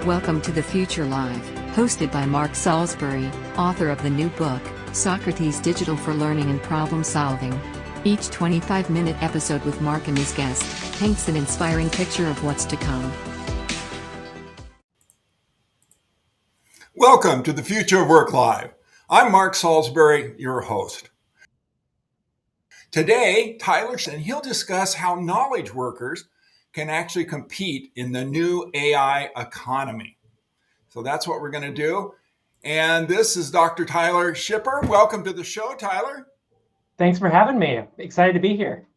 Welcome to The Future Live, hosted by Mark Salisbury, author of the new book, Socrates Digital for Learning and Problem Solving. Each 25-minute episode with Mark and his guest paints an inspiring picture of what's to come. Welcome to The Future of Work Live. I'm Mark Salisbury, your host. Today, and he'll discuss how knowledge workers can actually compete in the new AI economy. So that's what we're going to do. And this is Dr. Tyler Shipper. Welcome to the show, Tyler. Thanks for having me. Excited to be here.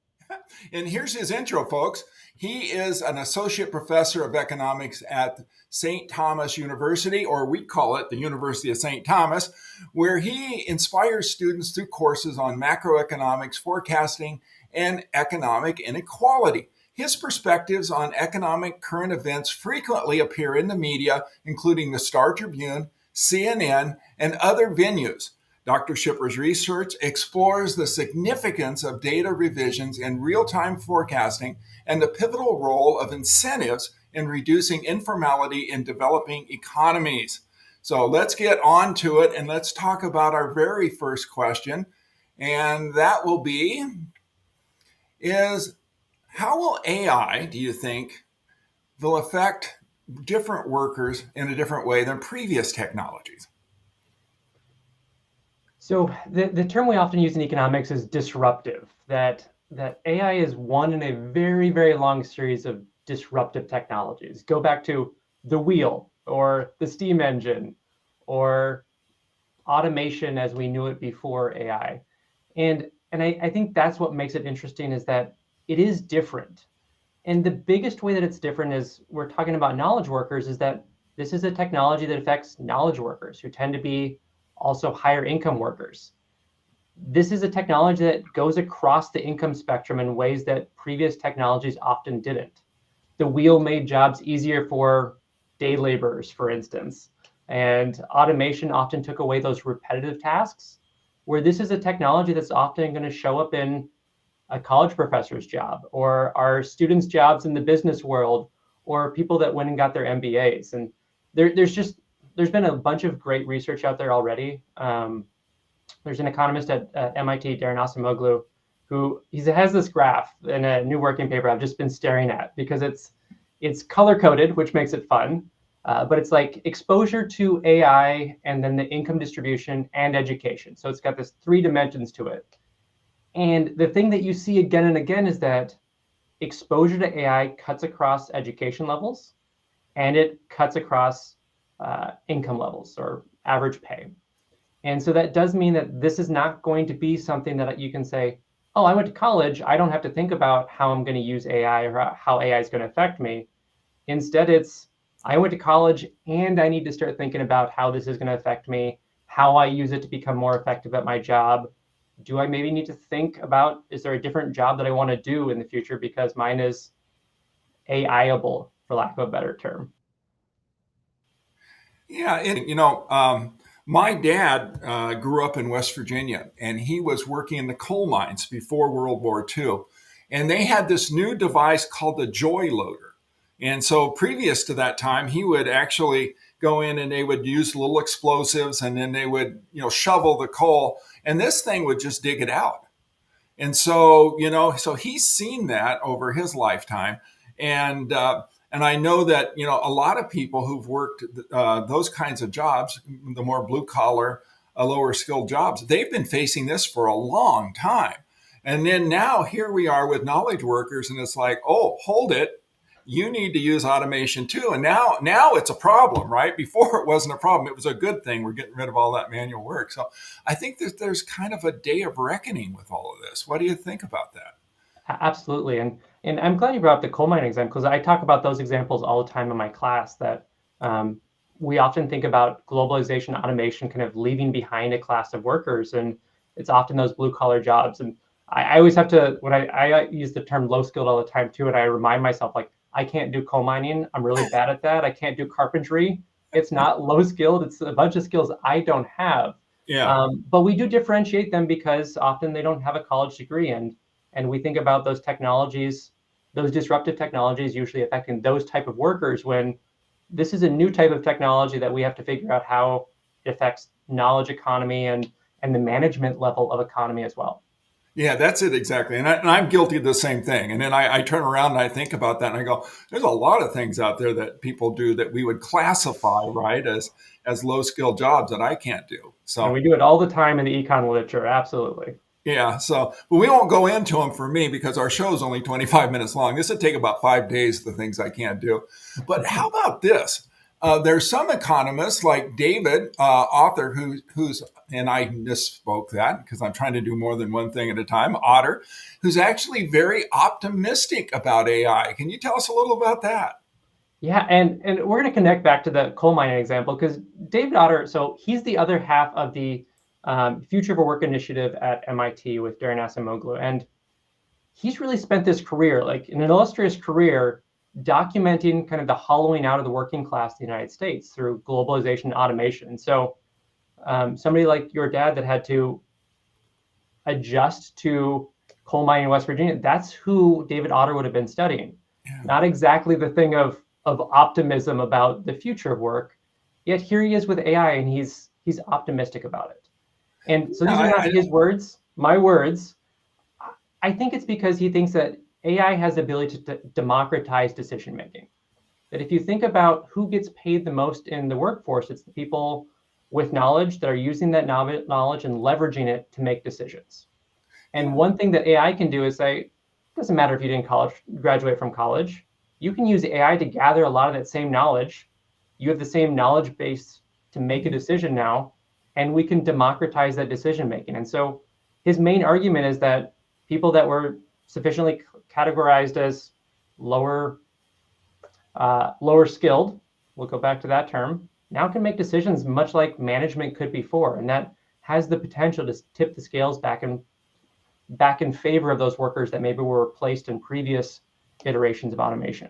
And here's his intro, folks. He is an associate professor of economics at St. Thomas University, or we call it the University of St. Thomas, where he inspires students through courses on macroeconomics, forecasting, and economic inequality. His perspectives on economic current events frequently appear in the media, including the Star Tribune, CNN, and other venues. Dr. Shipper's research explores the significance of data revisions and real-time forecasting and the pivotal role of incentives in reducing informality in developing economies. So let's get on to it and let's talk about our very first question. And that will be, how will AI, do you think, will affect different workers in a different way than previous technologies? So the term we often use in economics is disruptive, that AI is one in a very, very long series of disruptive technologies. Go back to the wheel or the steam engine or automation as we knew it before AI. And I think that's what makes it interesting, is that it is different. And the biggest way that it's different is we're talking about knowledge workers, is that this is a technology that affects knowledge workers who tend to be also higher income workers. This is a technology that goes across the income spectrum in ways that previous technologies often didn't. The wheel made jobs easier for day laborers, for instance, and automation often took away those repetitive tasks, where this is a technology that's often going to show up in a college professor's job or our students' jobs in the business world or people that went and got their MBAs. And there's been a bunch of great research out there already. There's an economist at MIT, Daron Acemoglu, who has this graph in a new working paper I've just been staring at because it's color-coded, which makes it fun. But it's like exposure to AI and then the income distribution and education. So it's got this 3 dimensions to it. And the thing that you see again and again is that exposure to AI cuts across education levels and it cuts across income levels or average pay. And so that does mean that this is not going to be something that you can say, oh, I went to college, I don't have to think about how I'm going to use AI or how AI is going to affect me. Instead, it's, I went to college and I need to start thinking about how this is going to affect me, how I use it to become more effective at my job. Do I maybe need to think about, is there a different job that I want to do in the future because mine is AI-able, for lack of a better term? Yeah, my dad grew up in West Virginia, and he was working in the coal mines before World War II. And they had this new device called the joy loader. And so previous to that time, he would actually go in and they would use little explosives and then they would, shovel the coal, and this thing would just dig it out. And so, so he's seen that over his lifetime. And I know that, a lot of people who've worked those kinds of jobs, the more blue collar, lower skilled jobs, they've been facing this for a long time. And then now here we are with knowledge workers, and it's like, oh, hold it. You need to use automation too. And now it's a problem, right? Before it wasn't a problem. It was a good thing. We're getting rid of all that manual work. So I think that there's kind of a day of reckoning with all of this. What do you think about that? Absolutely. And I'm glad you brought up the coal mine example, because I talk about those examples all the time in my class, that we often think about globalization, automation kind of leaving behind a class of workers. And it's often those blue collar jobs. And I always have to, when I use the term low skilled all the time too, and I remind myself, like, I can't do coal mining. I'm really bad at that. I can't do carpentry. It's not low skilled. It's a bunch of skills I don't have. Yeah. But we do differentiate them because often they don't have a college degree. And we think about those technologies, those disruptive technologies usually affecting those type of workers when this is a new type of technology that we have to figure out how it affects knowledge economy and the management level of economy as well. Yeah, that's it exactly. And I'm guilty of the same thing. And then I turn around and I think about that and I go, there's a lot of things out there that people do that we would classify, right, as low skill jobs that I can't do. And we do it all the time in the econ literature. Absolutely. Yeah. So, but we won't go into them for me because our show is only 25 minutes long. This would take about 5 days, the things I can't do. But how about this? There's some economists like David, author, who's, and I misspoke that because I'm trying to do more than one thing at a time, Otter, who's actually very optimistic about AI. Can you tell us a little about that? Yeah, and we're going to connect back to the coal mining example because David Otter, so he's the other half of the Future for Work initiative at MIT with Daron Acemoglu. And he's really spent this career, like an illustrious career, documenting kind of the hollowing out of the working class in the United States through globalization and automation. And so somebody like your dad that had to adjust to coal mining in West Virginia, that's who David Otter would have been studying. Yeah. Not exactly the thing of optimism about the future of work, yet here he is with AI and he's optimistic about it. And so these are not his words, my words. I think it's because he thinks that AI has the ability to democratize decision making. That if you think about who gets paid the most in the workforce, it's the people with knowledge that are using that knowledge and leveraging it to make decisions. And one thing that AI can do is say, it doesn't matter if you didn't graduate from college, you can use AI to gather a lot of that same knowledge. You have the same knowledge base to make a decision now, and we can democratize that decision making. And so his main argument is that people that were sufficiently categorized as lower skilled, we'll go back to that term, now can make decisions much like management could before. And that has the potential to tip the scales back in favor of those workers that maybe were replaced in previous iterations of automation.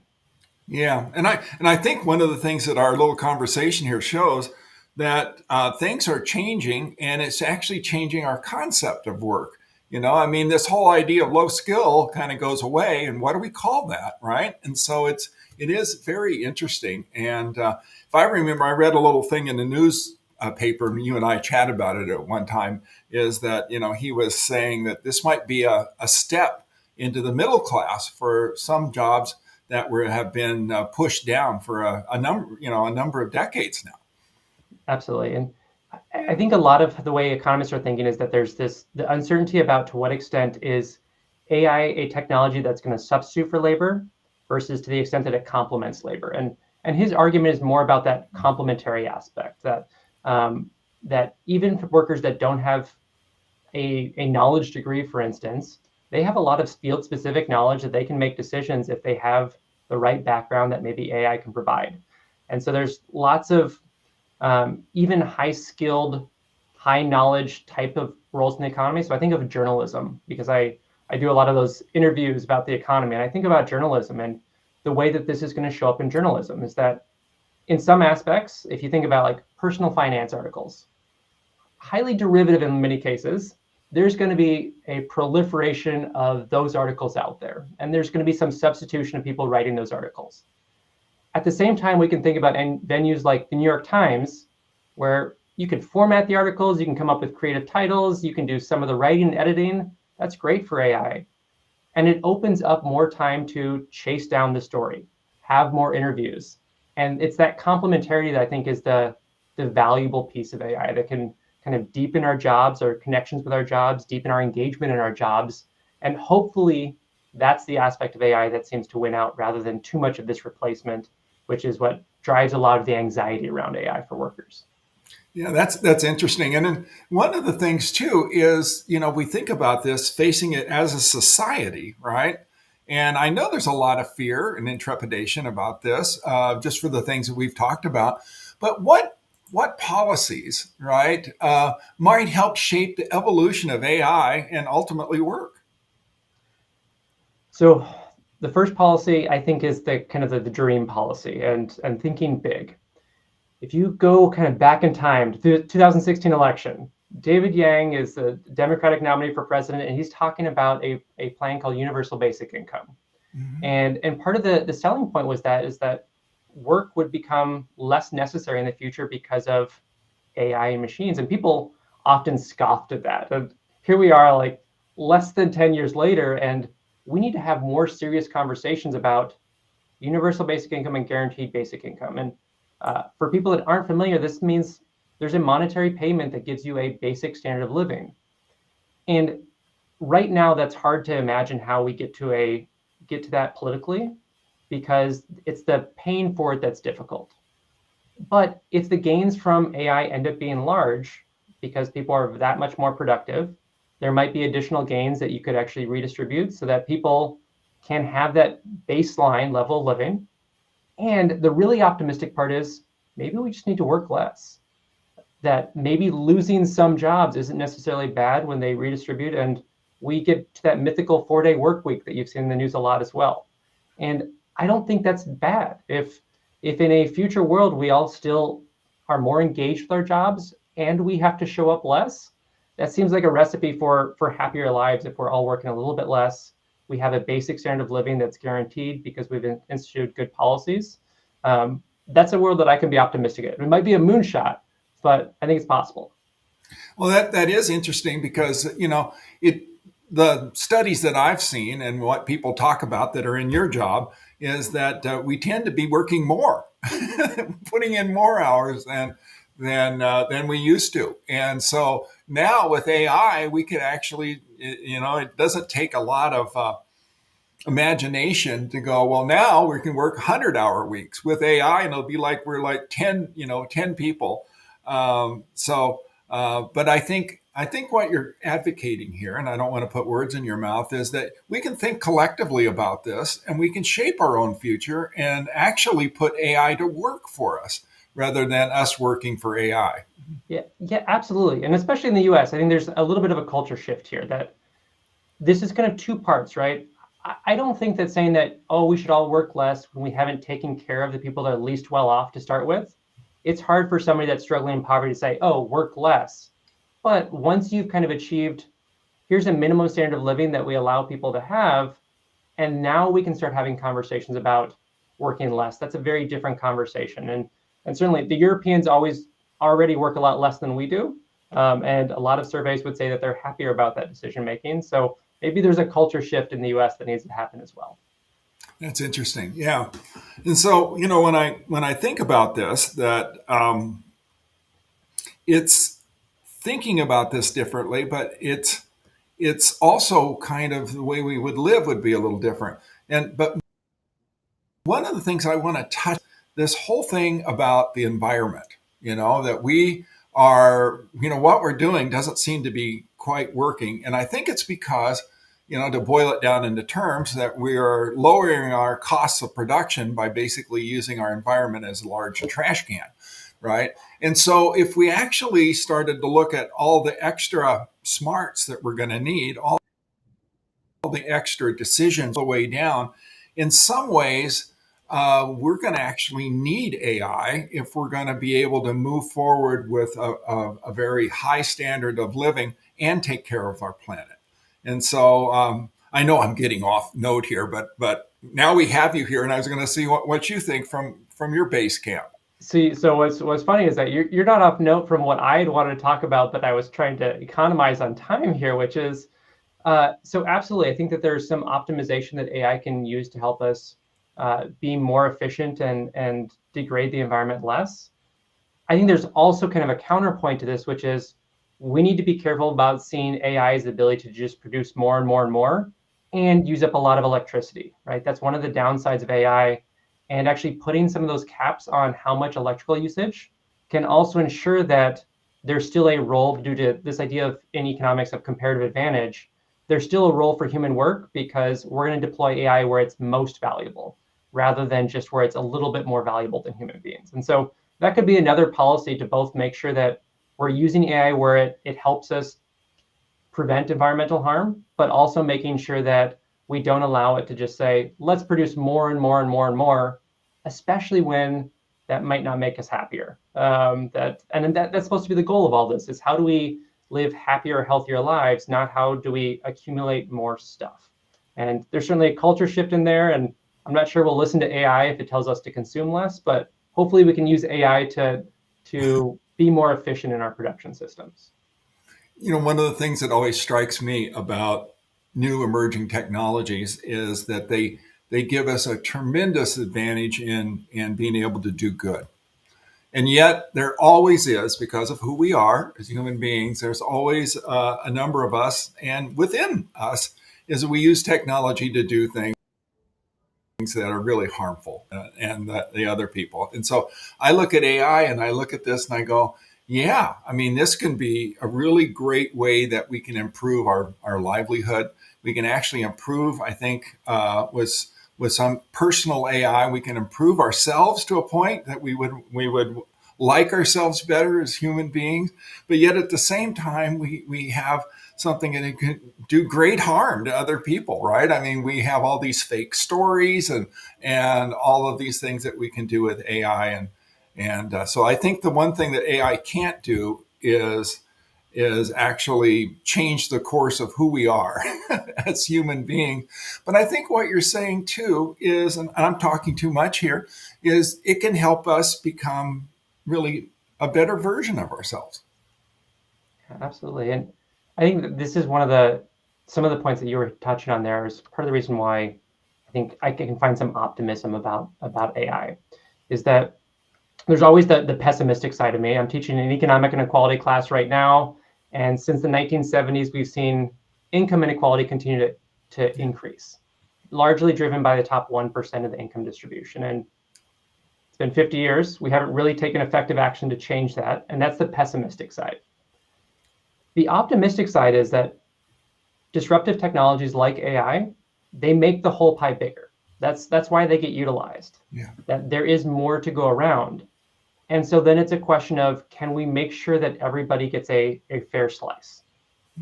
Yeah, and I think one of the things that our little conversation here shows that things are changing, and it's actually changing our concept of work. You know, I mean, this whole idea of low skill kind of goes away, and what do we call that, right? And so it is very interesting. And if I remember, I read a little thing in the news paper, and you and I chatted about it at one time, is that, you know, he was saying that this might be a step into the middle class for some jobs that have been pushed down for a number of decades now. Absolutely. And I think a lot of the way economists are thinking is that there's the uncertainty about to what extent is AI a technology that's going to substitute for labor versus to the extent that it complements labor. And his argument is more about that complementary aspect, that even for workers that don't have a knowledge degree, for instance, they have a lot of field-specific knowledge that they can make decisions if they have the right background that maybe AI can provide. And so there's lots of even high-skilled, high-knowledge type of roles in the economy. So I think of journalism because I do a lot of those interviews about the economy, and I think about journalism and the way that this is going to show up in journalism is that in some aspects, if you think about like personal finance articles, highly derivative in many cases, there's going to be a proliferation of those articles out there, and there's going to be some substitution of people writing those articles. At the same time, we can think about venues like the New York Times, where you can format the articles, you can come up with creative titles, you can do some of the writing and editing. That's great for AI. And it opens up more time to chase down the story, have more interviews. And it's that complementarity that I think is the valuable piece of AI that can kind of deepen our jobs, our connections with our jobs, deepen our engagement in our jobs. And hopefully that's the aspect of AI that seems to win out rather than too much of this replacement, which is what drives a lot of the anxiety around AI for workers. Yeah, that's interesting. And then one of the things too is, you know, we think about this facing it as a society, right? And I know there's a lot of fear and intrepidation about this, just for the things that we've talked about. But what policies, right, might help shape the evolution of AI and ultimately work? So the first policy, I think, is the kind of the dream policy and thinking big. If you go kind of back in time to the 2016 election, David Yang is the Democratic nominee for president, and he's talking about a plan called Universal Basic Income. Mm-hmm. And part of the selling point is that work would become less necessary in the future because of AI and machines. And people often scoffed at that. And here we are, like less than 10 years later, and we need to have more serious conversations about universal basic income and guaranteed basic income. And for people that aren't familiar, this means there's a monetary payment that gives you a basic standard of living. And right now, that's hard to imagine how we get to that politically, because it's the paying for it that's difficult. But if the gains from AI end up being large, because people are that much more productive, there might be additional gains that you could actually redistribute so that people can have that baseline level of living. And the really optimistic part is maybe we just need to work less. That maybe losing some jobs isn't necessarily bad when they redistribute, and we get to that mythical 4-day work week that you've seen in the news a lot as well. And I don't think that's bad. If in a future world we all still are more engaged with our jobs and we have to show up less, that seems like a recipe for happier lives. If we're all working a little bit less, we have a basic standard of living that's guaranteed because we've instituted good policies. That's a world that I can be optimistic at. It might be a moonshot, but I think it's possible. Well, that is interesting because, the studies that I've seen and what people talk about that are in your job is that we tend to be working more, putting in more hours than we used to. And so now with AI, we could actually, it doesn't take a lot of imagination to go, well, now we can work 100-hour weeks with AI, and it'll be like we're like 10 people. But I think what you're advocating here, and I don't want to put words in your mouth, is that we can think collectively about this and we can shape our own future and actually put AI to work for us rather than us working for AI. Yeah, absolutely. And especially in the US, I think there's a little bit of a culture shift here that this is kind of two parts, right? I don't think that saying that, we should all work less when we haven't taken care of the people that are least well off to start with. It's hard for somebody that's struggling in poverty to say, work less. But once you've kind of achieved, here's a minimum standard of living that we allow people to have, and now we can start having conversations about working less. That's a very different conversation. And certainly the Europeans already work a lot less than we do. And a lot of surveys would say that they're happier about that decision making. So maybe there's a culture shift in the US that needs to happen as well. That's interesting. Yeah. And so, when I think about this, that it's thinking about this differently, but it's also kind of the way we would live would be a little different. But one of the things I want to touch, this whole thing about the environment, that we are, what we're doing doesn't seem to be quite working. And I think it's because, to boil it down into terms, that we are lowering our costs of production by basically using our environment as a large trash can, right? And so if we actually started to look at all the extra smarts that we're going to need, all the extra decisions the way down, in some ways, we're going to actually need AI if we're going to be able to move forward with a very high standard of living and take care of our planet. And so I know I'm getting off note here, but now we have you here, and I was going to see what you think from your base camp. See, so what's funny is that you're not off note from what I had wanted to talk about, but I was trying to economize on time here, which is, so absolutely, I think that there's some optimization that AI can use to help us be more efficient and degrade the environment less. I think there's also kind of a counterpoint to this, which is we need to be careful about seeing AI's ability to just produce more and more and more and use up a lot of electricity, right? That's one of the downsides of AI. And actually putting some of those caps on how much electrical usage can also ensure that there's still a role, due to this idea of in economics of comparative advantage, there's still a role for human work because we're going to deploy AI where it's most valuable rather than just where it's a little bit more valuable than human beings. And so that could be another policy to both make sure that we're using AI where it helps us prevent environmental harm, but also making sure that we don't allow it to just say, let's produce more and more and more and more, especially when that might not make us happier. That's supposed to be the goal of all this, is how do we live happier, healthier lives, not how do we accumulate more stuff. And there's certainly a culture shift in there. And I'm not sure we'll listen to AI if it tells us to consume less, but hopefully we can use AI to be more efficient in our production systems. One of the things that always strikes me about new emerging technologies is that they give us a tremendous advantage in being able to do good. And yet there always is, because of who we are as human beings, there's always a number of us, and within us is we use technology to do things that are really harmful and the other people. And so I look at AI and I look at this and I go, yeah, I mean, this can be a really great way that we can improve our livelihood. We can actually improve, I think, with some personal AI, we can improve ourselves to a point that we would like ourselves better as human beings. But yet at the same time, we have something that can do great harm to other people, right? I mean, we have all these fake stories and all of these things that we can do with AI. And so I think the one thing that AI can't do is actually change the course of who we are as human beings. But I think what you're saying too is, and I'm talking too much here, is it can help us become really a better version of ourselves. Absolutely. And I think that this is some of the points that you were touching on there is part of the reason why I think I can find some optimism about AI, is that there's always the pessimistic side of me. I'm teaching an economic inequality class right now. And since the 1970s, we've seen income inequality continue to increase, largely driven by the top 1% of the income distribution. And it's been 50 years. We haven't really taken effective action to change that. And that's the pessimistic side. The optimistic side is that disruptive technologies like AI, they make the whole pie bigger. That's why they get utilized. Yeah. That there is more to go around. And so then it's a question of, can we make sure that everybody gets a fair slice?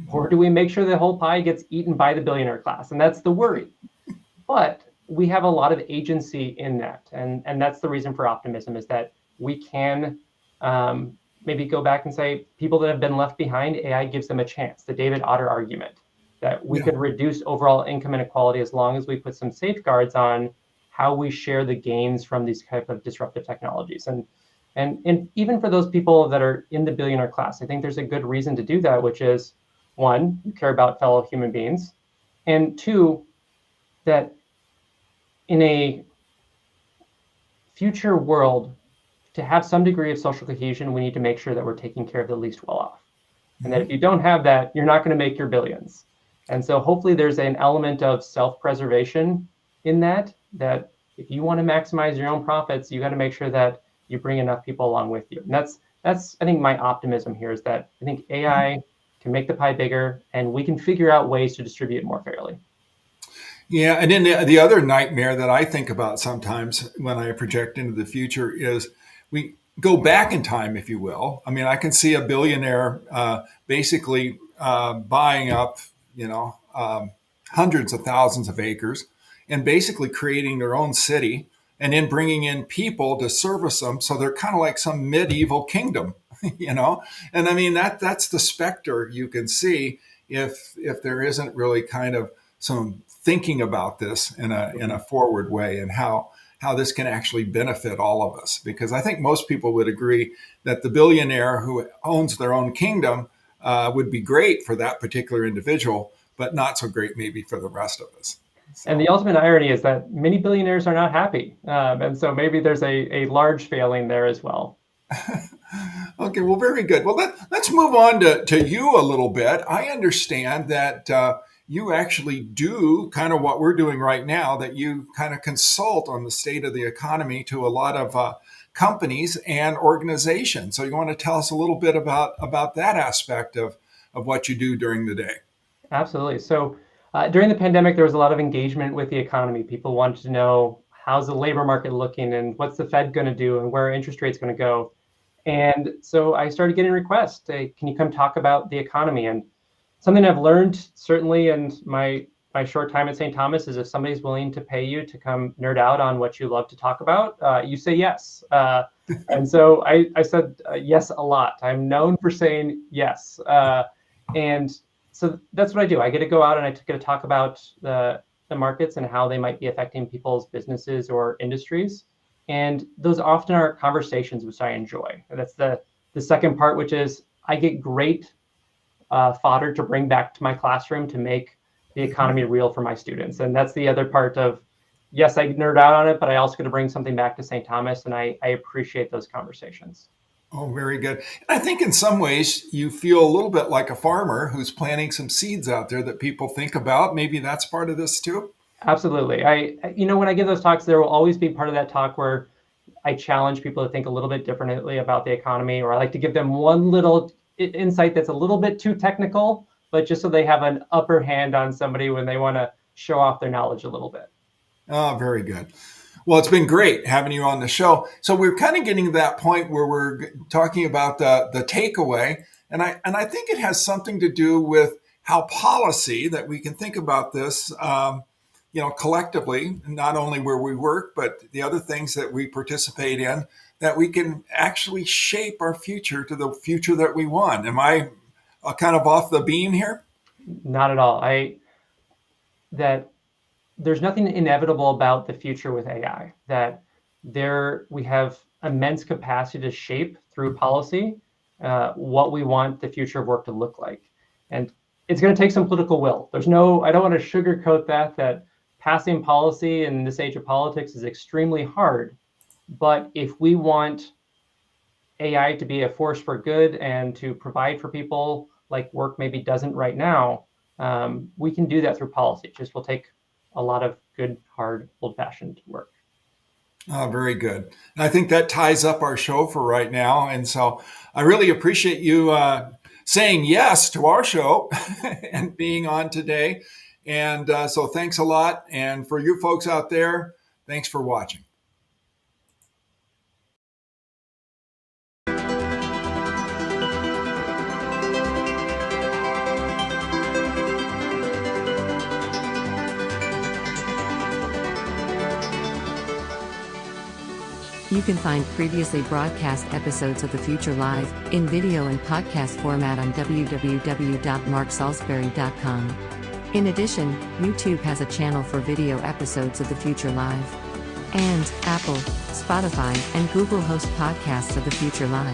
Or do we make sure the whole pie gets eaten by the billionaire class? And that's the worry. But we have a lot of agency in that. And that's the reason for optimism, is that we can maybe go back and say, people that have been left behind, AI gives them a chance. The David Otter argument, that we could reduce overall income inequality as long as we put some safeguards on how we share the gains from these type of disruptive technologies. And even for those people that are in the billionaire class, I think there's a good reason to do that, which is, one, you care about fellow human beings, and two, that in a future world, to have some degree of social cohesion, we need to make sure that we're taking care of the least well off. And that if you don't have that, you're not going to make your billions. And so hopefully there's an element of self-preservation in that if you want to maximize your own profits, you got to make sure that you bring enough people along with you. And that's I think my optimism here, is that I think AI can make the pie bigger and we can figure out ways to distribute it more fairly. Yeah, and then the other nightmare that I think about sometimes when I project into the future is we go back in time, if you will. I mean, I can see a billionaire basically buying up, hundreds of thousands of acres and basically creating their own city, and then bringing in people to service them. So they're kind of like some medieval kingdom, And I mean, that's the specter you can see if there isn't really kind of some thinking about this in a forward way, and how this can actually benefit all of us. Because I think most people would agree that the billionaire who owns their own kingdom would be great for that particular individual, but not so great maybe for the rest of us. So. And the ultimate irony is that many billionaires are not happy. And so maybe there's a large failing there as well. Okay, well, very good. Well, let's move on to you a little bit. I understand that you actually do kind of what we're doing right now, that you kind of consult on the state of the economy to a lot of companies and organizations. So you want to tell us a little bit about that aspect of what you do during the day? Absolutely. So during the pandemic, there was a lot of engagement with the economy. People wanted to know, how's the labor market looking, and what's the Fed going to do, and where are interest rates going to go? And so I started getting requests, hey, can you come talk about the economy? And something I've learned, certainly in my short time at St. Thomas, is if somebody's willing to pay you to come nerd out on what you love to talk about, you say yes. And so I said yes a lot. I'm known for saying yes. And so that's what I do. I get to go out and I get to talk about the markets and how they might be affecting people's businesses or industries. And those often are conversations which I enjoy. And that's the second part, which is I get great fodder to bring back to my classroom to make the economy real for my students. And that's the other part of, yes, I nerd out on it, but I also get to bring something back to St. Thomas, and I appreciate those conversations. Oh, very good. And I think in some ways you feel a little bit like a farmer who's planting some seeds out there that people think about. Maybe that's part of this too. Absolutely. When I give those talks, there will always be part of that talk where I challenge people to think a little bit differently about the economy, or I like to give them one little insight that's a little bit too technical, but just so they have an upper hand on somebody when they want to show off their knowledge a little bit. Oh, very good. Well, it's been great having you on the show. So we're kind of getting to that point where we're talking about the takeaway. And I think it has something to do with how policy, that we can think about this, collectively, not only where we work, but the other things that we participate in, that we can actually shape our future to the future that we want. Am I kind of off the beam here? Not at all. That there's nothing inevitable about the future with AI, that we have immense capacity to shape through policy what we want the future of work to look like. And it's going to take some political will. I don't want to sugarcoat that passing policy in this age of politics is extremely hard. But if we want AI to be a force for good and to provide for people like work maybe doesn't right now, we can do that through policy. It just will take a lot of good, hard, old-fashioned work. Oh, very good. And I think that ties up our show for right now. And so I really appreciate you saying yes to our show and being on today. And so thanks a lot. And for you folks out there, thanks for watching. You can find previously broadcast episodes of The Future Live in video and podcast format on www.marksalisbury.com. In addition, YouTube has a channel for video episodes of The Future Live. And Apple, Spotify, and Google host podcasts of The Future Live.